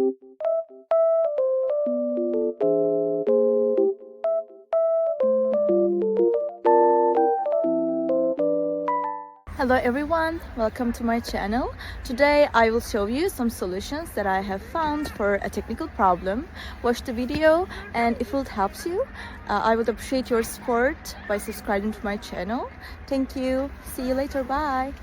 Hello everyone, welcome to my channel. Today I will show you some solutions that I have found for a technical problem. Watch the video, and if it helps you, I would appreciate your support by subscribing to my channel. Thank you. See you later. Bye.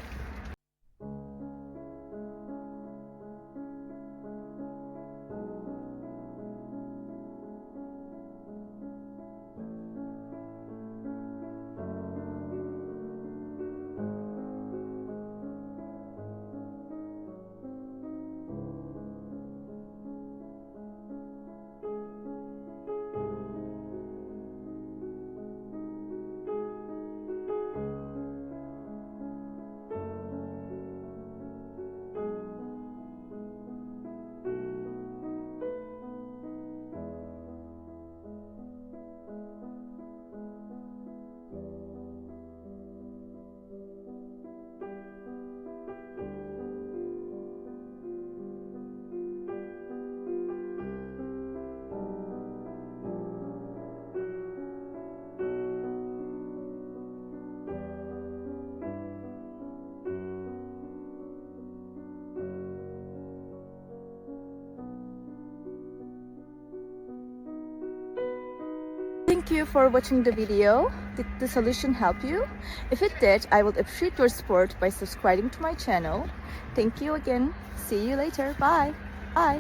Thank you for watching the video. Did the solution help you? If it did, I would appreciate your support by subscribing to my channel. Thank you again. See you later. Bye. Bye.